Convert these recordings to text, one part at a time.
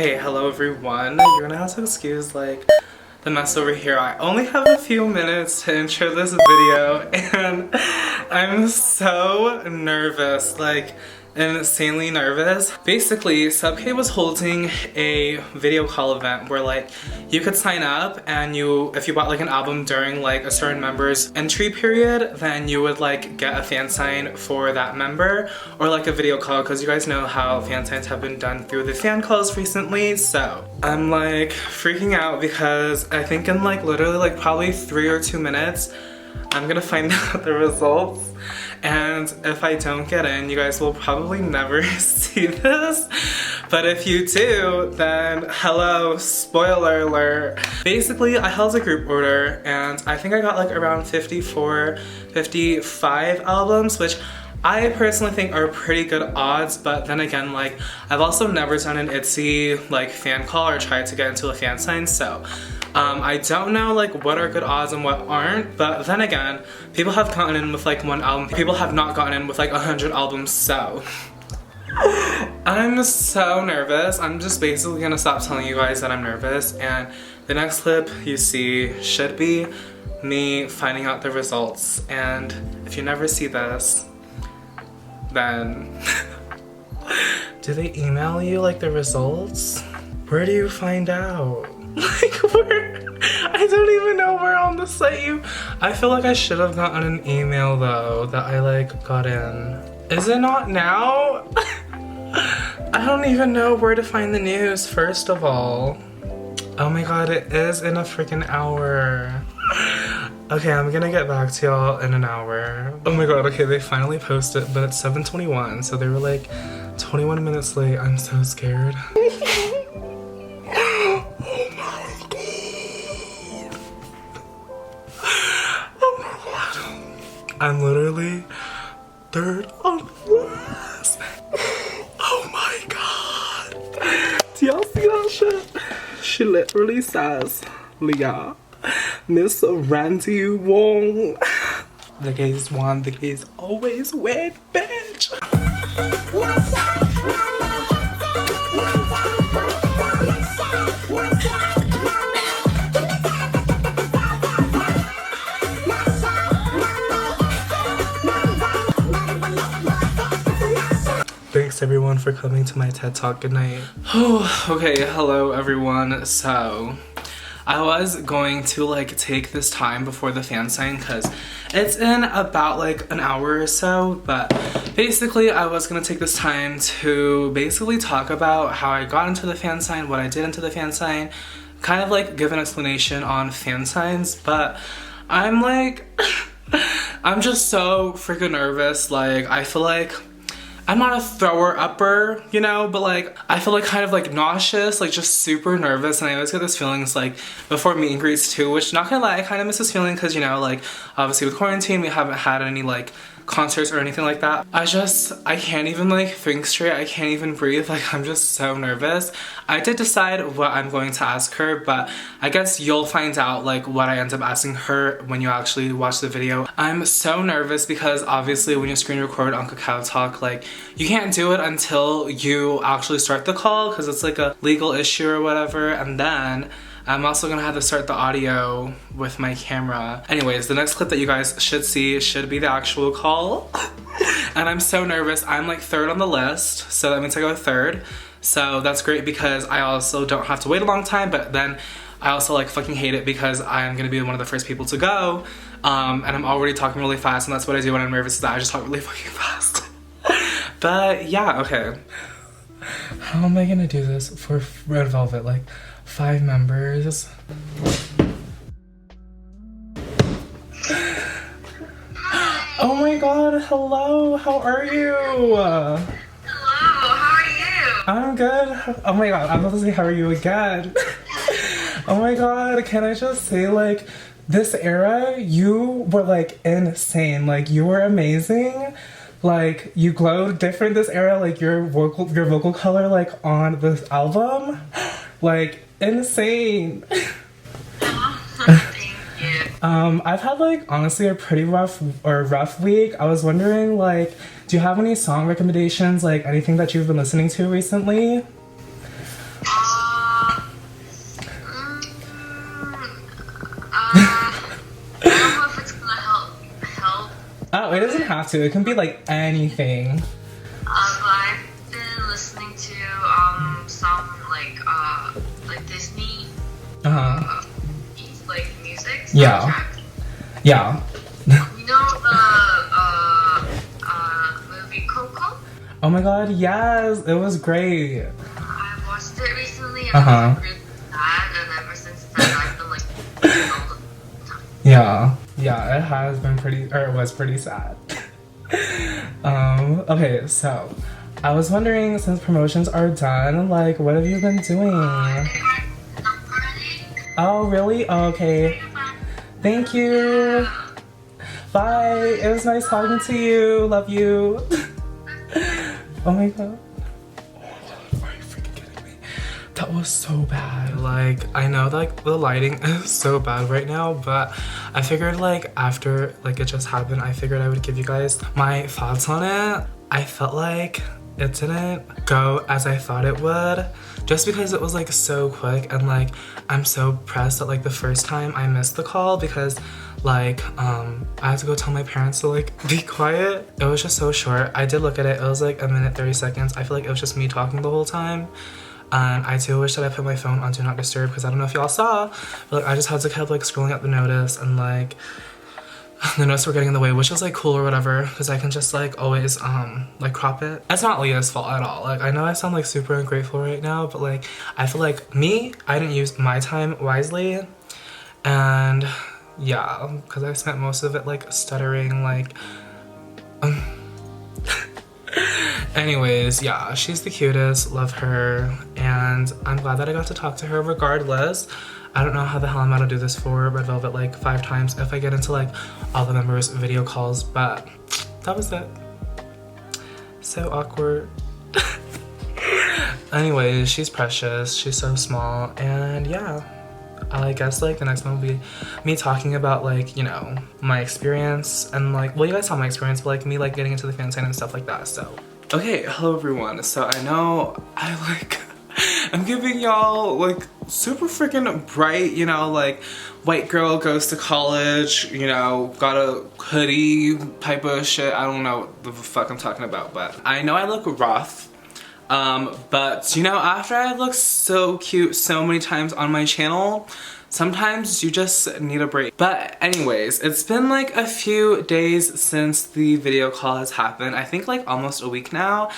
Okay, hello everyone. You're gonna have to excuse like the mess over here. I only have a few minutes to intro this video and I'm so nervous, like insanely nervous. Basically, Sub-K was holding a video call event where like you could sign up and if you bought like an album during like a certain member's entry period, then you would like get a fan sign for that member or like a video call, because you guys know how fan signs have been done through the fan calls recently. So I'm like freaking out because I think in like literally like probably 3 or 2 minutes I'm gonna find out the results, and if I don't get in, you guys will probably never see this, but if you do, then hello, spoiler alert. Basically, I held a group order and I think I got like around 54, 55 albums, which I personally think are pretty good odds, but then again, like I've also never done an ITZY like fan call or tried to get into a fan sign, so I don't know like what are good odds and what aren't, but then again, people have gotten in with like 1 album, people have not gotten in with like 100 albums, so I'm so nervous. I'm just basically gonna stop telling you guys that I'm nervous, and the next clip you see should be me finding out the results, and if you never see this, then do they email you like the results? Where do you find out? Like where? I don't even know where on the site I feel like I should have gotten an email though that I like got in. Is it not now? I don't even know where to find the news first of all. Oh my god, it is in a freaking hour. Okay, I'm gonna get back to y'all in an hour. Oh my god, okay, they finally posted, but it's 7:21, so they were like 21 minutes late. I'm so scared. I'm literally 3rd on the list. Oh my god. Do y'all see that shit? She literally says, LIA, Miss Randy Wong. The gays won, the gays always win, bitch. Thanks everyone for coming to my TED Talk. Good night. Okay, hello everyone. So I was going to like take this time before the fan sign because it's in about like an hour or so, but basically I was gonna take this time to basically talk about how I got into the fan sign, what I did into the fan sign, kind of like give an explanation on fan signs, but I'm like I'm just so freaking nervous. Like I feel like I'm not a thrower-upper, you know, but like I feel like kind of like nauseous, like just super nervous, and I always get this feelings like before meet and greets too, which not gonna lie, I kind of miss this feeling because, you know, like obviously with quarantine we haven't had any like concerts or anything like that. I can't even like think straight, I can't even breathe, like I'm just so nervous. I did decide what I'm going to ask her, but I guess you'll find out like what I end up asking her when you actually watch the video. I'm so nervous because obviously when you screen record on Kakao Talk, like you can't do it until you actually start the call because it's like a legal issue or whatever, and then I'm also gonna have to start the audio with my camera. Anyways, the next clip that you guys should see should be the actual call. And I'm so nervous. I'm like 3rd on the list, so that means I go 3rd. So that's great because I also don't have to wait a long time, but then I also like fucking hate it because I'm gonna be one of the first people to go. And I'm already talking really fast, and that's what I do when I'm nervous, is that I just talk really fucking fast. But yeah, okay. How am I gonna do this for Red Velvet? Like 5 members. Oh my god, hello, how are you? Hello, how are you? I'm good. Oh my god, I'm about to say how are you again. Oh my god, can I just say like this era, you were like insane. Like you were amazing. Like you glowed different this era, like your vocal color like on this album. Like insane. Thank you. I've had like honestly a pretty rough week. I was wondering like, do you have any song recommendations, like anything that you've been listening to recently? I don't know if it's gonna help. Oh, it doesn't have to. It can be like anything. But I've been listening to some like Disney like music Yeah. soundtrack. Yeah. You know the movie Coco? Oh my god, yes. It was great. I watched it recently and I was really sad, and ever since then I've been like all the time. Yeah. Yeah, it has been pretty, or it was pretty sad. Okay, so I was wondering, since promotions are done, like, what have you been doing? Oh, really? Oh, okay. Thank you. Bye. It was nice talking to you. Love you. Oh my god. Are you freaking kidding me? That was so bad. Like, I know like the lighting is so bad right now, but I figured like after like it just happened, I figured I would give you guys my thoughts on it. I felt like it didn't go as I thought it would, just because it was like so quick, and like I'm so pressed that like the first time I missed the call because like I had to go tell my parents to like be quiet. It was just so short. I did look at it. It was like 1:30. I feel like it was just me talking the whole time. And I do wish that I put my phone on Do Not Disturb, because I don't know if y'all saw, but like I just had to keep like scrolling up the notice, and like the notes were getting in the way, which is like cool or whatever, because I can just like always like crop it. It's not Leah's fault at all. Like I know I sound like super ungrateful right now, but like I feel like I didn't use my time wisely, and yeah, because I spent most of it like stuttering, like anyways, yeah, she's the cutest, love her, and I'm glad that I got to talk to her regardless. I don't know how the hell I'm gonna do this for Red Velvet like 5 times if I get into like all the members' video calls, but that was it. So awkward. Anyways, she's precious, she's so small, and yeah. I guess like the next one will be me talking about like, you know, my experience, and like, well, you guys saw my experience, but like me like getting into the fan sign and stuff like that, so. Okay, hello everyone. So I know I'm giving y'all like super freaking bright, you know, like white girl goes to college, you know, got a hoodie type of shit. I don't know what the fuck I'm talking about, but I know I look rough. But you know, after I look so cute so many times on my channel, sometimes you just need a break. But anyways, it's been like a few days since the video call has happened. I think like almost a week now.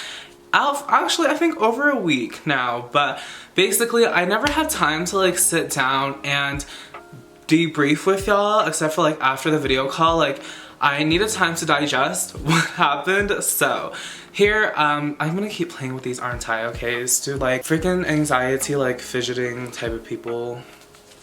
Actually, I think over a week now, but basically I never had time to like sit down and debrief with y'all, except for like after the video call. Like I needed time to digest what happened, so here, I'm gonna keep playing with these, aren't I? Okay, so like freaking anxiety, like fidgeting type of people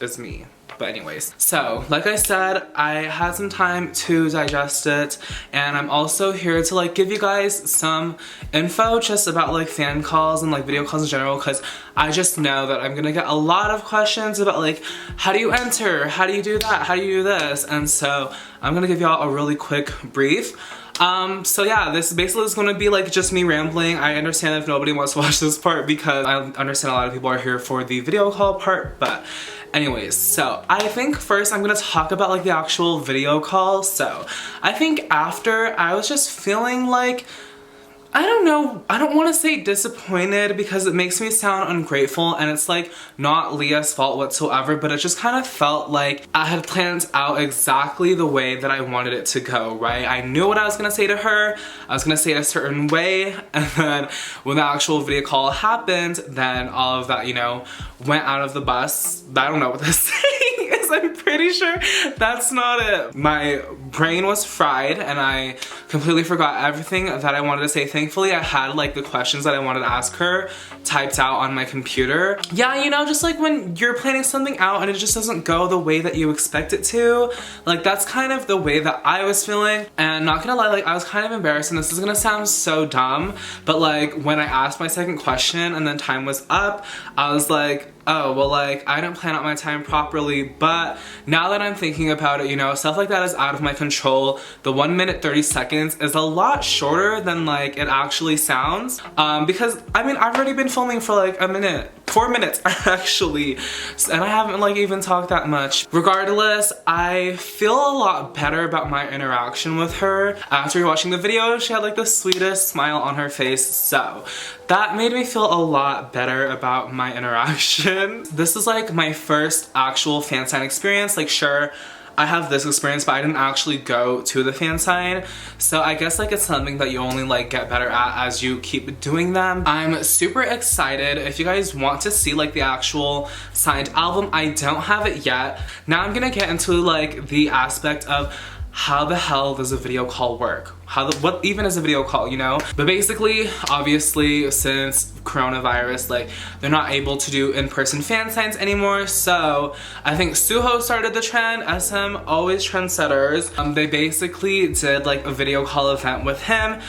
is me. But anyways, so like I said, I had some time to digest it, and I'm also here to like give you guys some info just about like fan calls and like video calls in general, because I just know that I'm gonna get a lot of questions about like, how do you enter? How do you do that? How do you do this? And so I'm gonna give y'all a really quick brief. So yeah, this basically is gonna be like just me rambling. I understand if nobody wants to watch this part, because I understand a lot of people are here for the video call part, but anyways, so I think first I'm gonna talk about like the actual video call. So I think after, I was just feeling like, I don't know, I don't want to say disappointed because it makes me sound ungrateful, and it's like not Leah's fault whatsoever, but it just kind of felt like I had planned out exactly the way that I wanted it to go, right? I knew what I was gonna say to her, I was gonna say it a certain way, and then when the actual video call happened, then all of that, you know, went out of the bus. I don't know what this saying is, I'm pretty sure that's not it. My brain was fried and I completely forgot everything that I wanted to say. Thankfully, I had like the questions that I wanted to ask her typed out on my computer. Yeah, you know, just like when you're planning something out and it just doesn't go the way that you expect it to, like that's kind of the way that I was feeling. And not gonna lie, like I was kind of embarrassed, and this is gonna sound so dumb, but like when I asked my second question and then time was up, I was like, oh, well, like, I didn't plan out my time properly, but now now that I'm thinking about it, you know, stuff like that is out of my control. The 1 minute 30 seconds is a lot shorter than like it actually sounds, because I mean, I've already been filming for like a minute, 4 minutes actually, and I haven't like even talked that much. Regardless, I feel a lot better about my interaction with her. After watching the video, she had like the sweetest smile on her face, so that made me feel a lot better about my interaction. This is like my first actual fan sign experience. Like, sure, I have this experience, but I didn't actually go to the fan sign, so I guess like it's something that you only like get better at as you keep doing them. I'm super excited. If you guys want to see like the actual signed album, I don't have it yet. Now I'm gonna get into like the aspect of how the hell does a video call work? What even is a video call, you know? But basically, obviously, since coronavirus, like, they're not able to do in-person fan signs anymore, so I think Suho started the trend, SM, always trendsetters. They basically did like a video call event with him,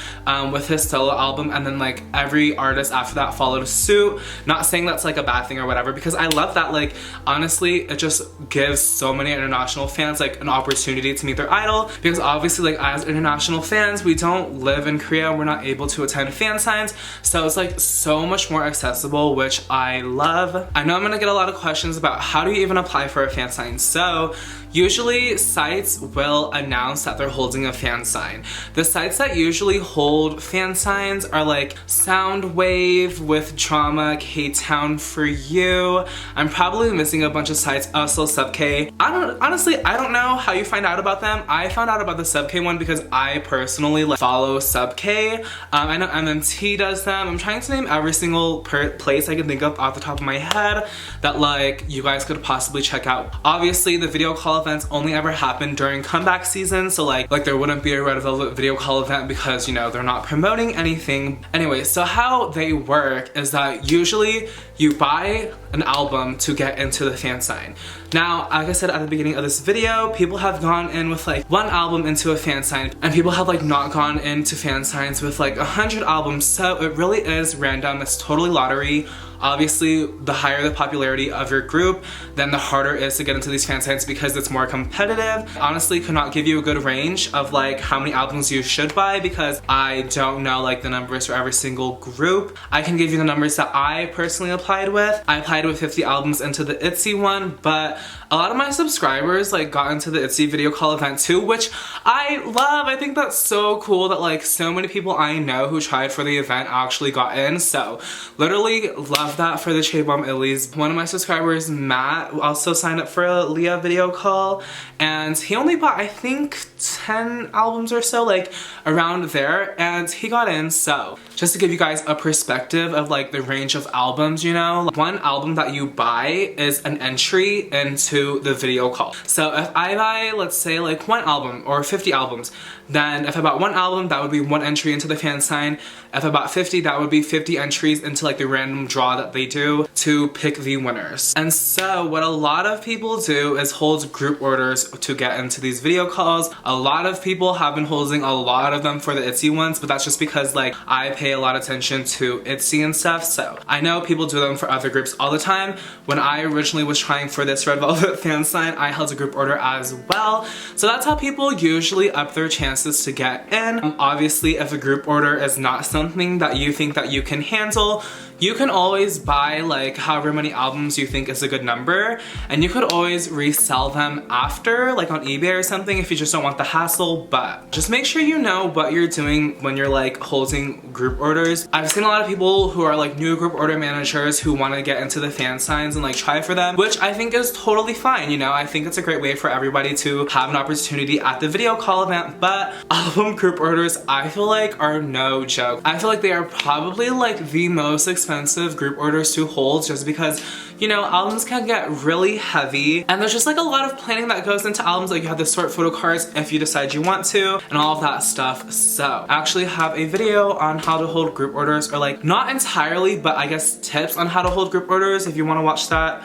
with his solo album, and then like every artist after that followed suit. Not saying that's like a bad thing or whatever, because I love that, like, honestly, it just gives so many international fans like an opportunity to meet their idol, because obviously, like, as international fans, we don't live in Korea, we're not able to attend fan signs, so it's like so much more accessible, which I love. I know I'm gonna get a lot of questions about how do you even apply for a fan sign. So usually sites will announce that they're holding a fan sign. The sites that usually hold fan signs are like Soundwave, With Drama, K-Town For You. I'm probably missing a bunch of sites, also Sub-K. Honestly, I don't know how you find out about them. I found out about the Sub-K one because I personally like follow Sub-K. I know MMT does them. I'm trying to name every single place I can think of off the top of my head that like you guys could possibly check out. Obviously, the video call events only ever happen during comeback season, so like there wouldn't be a Red Velvet video call event because, you know, they're not promoting anything. Anyway, so how they work is that usually you buy an album to get into the fan sign. Now, like I said at the beginning of this video, people have gone in with like one album into a fan sign, and people have like not gone into fan signs with like 100 albums, so it really is random. It's totally lottery. Obviously, the higher the popularity of your group, then the harder it is to get into these fan signs because it's more competitive. Honestly, could not give you a good range of like how many albums you should buy because I don't know like the numbers for every single group. I can give you the numbers that I personally applied with. I applied with 50 albums into the ITZY one, but a lot of my subscribers like got into the ITZY video call event too, which I love. I think that's so cool that like so many people I know who tried for the event actually got in, so literally love that for the Chaebom Illies. One of my subscribers, Matt, also signed up for a LIA video call, and he only bought I think 10 albums or so, like around there, and he got in. So just to give you guys a perspective of like the range of albums, you know, one album that you buy is an entry into the video call. So if I buy, let's say like one album or 50 albums, then if I bought one album, that would be one entry into the fan sign. If I bought 50, that would be 50 entries into like the random draw that they do to pick the winners. And so what a lot of people do is hold group orders to get into these video calls. A lot of people have been holding a lot of them for the ITZY ones, but that's just because like I pay a lot of attention to ITZY and stuff, so I know people do them for other groups all the time. When I originally was trying for this Red Velvet fan sign, I held a group order as well. So that's how people usually up their chances to get in. Obviously, if a group order is not something that you think that you can handle, you can always buy like however many albums you think is a good number, and you could always resell them after, like on eBay or something, if you just don't want the hassle. But just make sure you know what you're doing when you're like holding group orders. I've seen a lot of people who are like new group order managers who want to get into the fan signs and like try for them, which I think is totally fine, you know. I think it's a great way for everybody to have an opportunity at the video call event. But album group orders, I feel like, are no joke. I feel like they are probably like the most expensive group orders to hold, just because, you know, albums can get really heavy, and there's just like a lot of planning that goes into albums. Like you have to sort photo cards if you decide you want to, and all of that stuff. So I actually have a video on how to hold group orders, or like not entirely, but I guess tips on how to hold group orders if you want to watch that.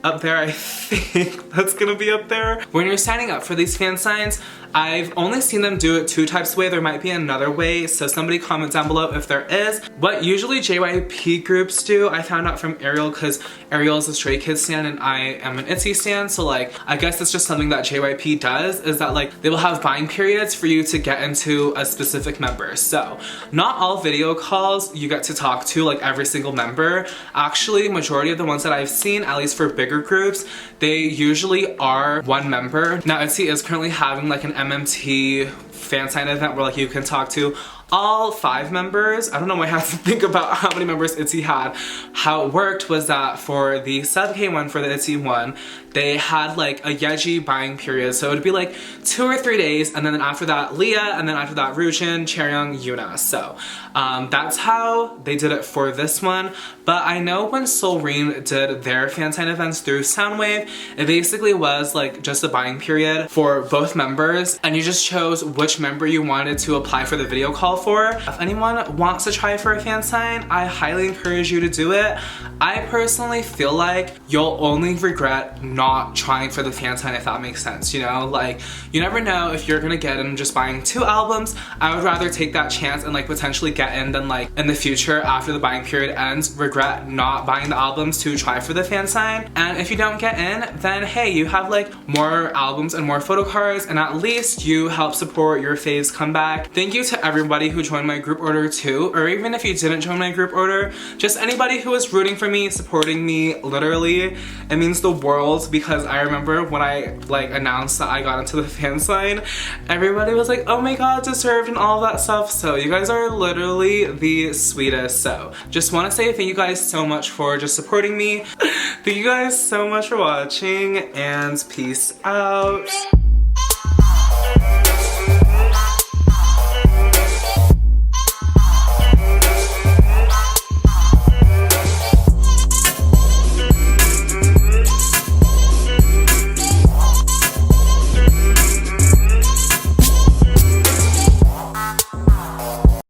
Up there, I think that's gonna be up there. When you're signing up for these fan signs, I've only seen them do it 2 types of way. There might be another way, so somebody comment down below if there is. What usually JYP groups do, I found out from Ariel, because Ariel is a Stray Kids stan and I am an ITZY stan, so like I guess it's just something that JYP does, is that like they will have buying periods for you to get into a specific member. So not all video calls you get to talk to like every single member. Actually, majority of the ones that I've seen, at least for bigger groups, they usually are 1 member. Now ITZY is currently having like an MMT fan sign event where like you can talk to all 5 members. I don't know why I have to think about how many members ITZY had. How it worked was that for the sub-K one, for the ITZY one, they had like a Yeji buying period. So it would be like 2 or 3 days, and then after that LIA, and then after that Ryujin, Chaeryeong, Yuna. So that's how they did it for this one. But I know when Solreem did their fan sign events through Soundwave, it basically was like just a buying period for both members, and you just chose which member you wanted to apply for the video call for. If anyone wants to try for a fan sign, I highly encourage you to do it. I personally feel like you'll only regret not trying for the fan sign, if that makes sense, you know? Like, you never know if you're gonna get in just buying 2 albums. I would rather take that chance and like potentially get in than like in the future after the buying period ends regret not buying the albums to try for the fan sign. And if you don't get in, then hey, you have like more albums and more photo cards, and at least you help support your faves comeback. Thank you to everybody who joined my group order too, or even if you didn't join my group order, just anybody who was rooting for me, supporting me. Literally, it means the world, because I remember when I like announced that I got into the fan sign, everybody was like, oh my god, deserved and all that stuff. So you guys are literally the sweetest. So just want to say thank you guys so much for just supporting me. Thank you guys so much for watching, and peace out.